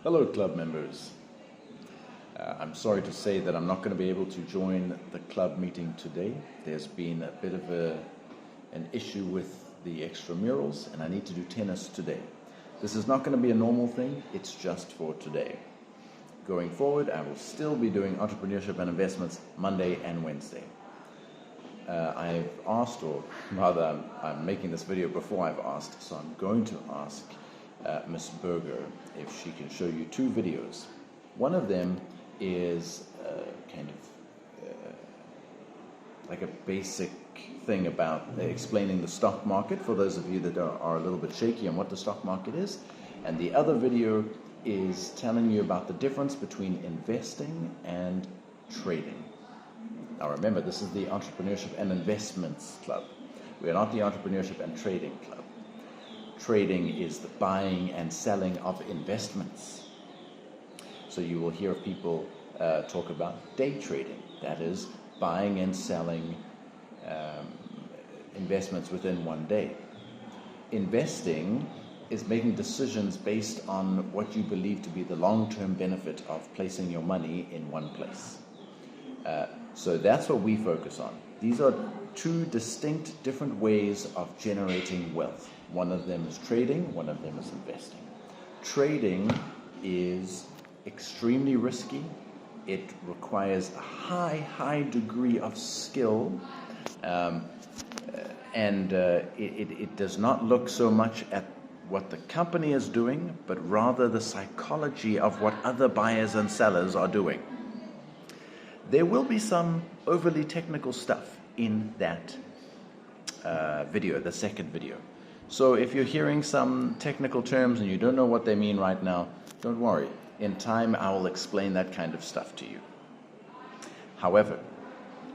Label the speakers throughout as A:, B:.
A: Hello club members. I'm sorry to say that I'm not going to be able to join the club meeting today. There's been a bit of an issue with the extramurals and I need to do tennis today. This is not going to be a normal thing, it's just for today. Going forward, I will still be doing entrepreneurship and investments Monday and Wednesday. I've asked, or rather I'm making this video before I've asked, so I'm going to ask Miss Berger if she can show you two videos. One of them is like a basic thing about explaining the stock market for those of you that are a little bit shaky on what the stock market is, and the other video is telling you about the difference between investing and trading. Now remember, this is the Entrepreneurship and Investments Club. We are not the Entrepreneurship and Trading Club. Trading is the buying and selling of investments. So you will hear people talk about day trading. That is buying and selling investments within one day. Investing is making decisions based on what you believe to be the long-term benefit of placing your money in one place. So that's what we focus on. These are two distinct, different ways of generating wealth. One of them is trading, one of them is investing. Trading is extremely risky. It requires a high degree of skill, and it does not look so much at what the company is doing, but rather the psychology of what other buyers and sellers are doing. There will be some overly technical stuff in that video, the second video. So if you're hearing some technical terms and you don't know what they mean right now, don't worry. In time, I will explain that kind of stuff to you. However,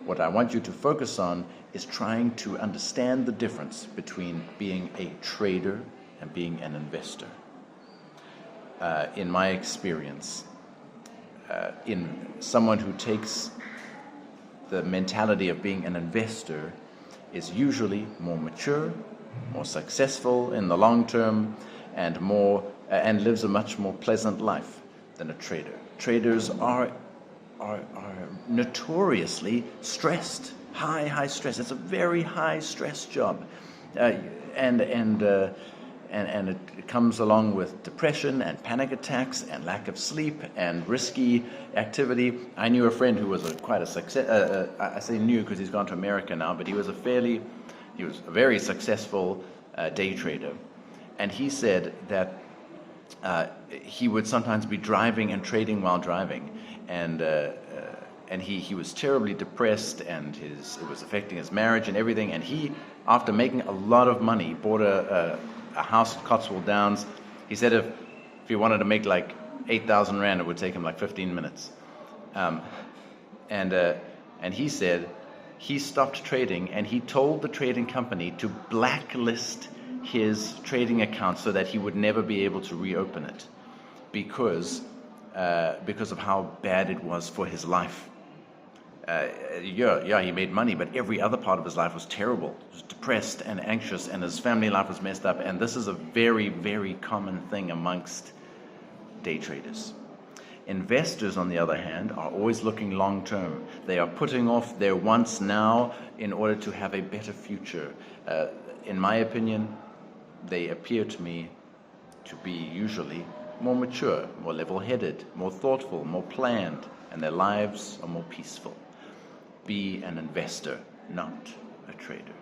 A: what I want you to focus on is trying to understand the difference between being a trader and being an investor. In my experience, in someone who takes the mentality of being an investor is usually more mature, more successful in the long term, and lives a much more pleasant life than a trader. Traders are notoriously stressed, high stress. It's a very high stress job, and it comes along with depression and panic attacks and lack of sleep and risky activity. I knew a friend who was quite a success. I say knew because he's gone to America now, but he was a very successful day trader, and he said that he would sometimes be driving and trading while driving, and he was terribly depressed, and it was affecting his marriage and everything. And he, after making a lot of money, bought a house at Cotswold Downs. He said if he wanted to make like 8,000 rand, it would take him like 15 minutes. And he said he stopped trading, and he told the trading company to blacklist his trading account so that he would never be able to reopen it because of how bad it was for his life. He made money, but every other part of his life was terrible. He was depressed and anxious, and his family life was messed up. And this is a very common thing amongst day traders. Investors, on the other hand, are always looking long term. They are putting off their wants now in order to have a better future. In my opinion, they appear to me to be usually more mature, more level-headed, more thoughtful, more planned, and their lives are more peaceful. Be an investor, not a trader.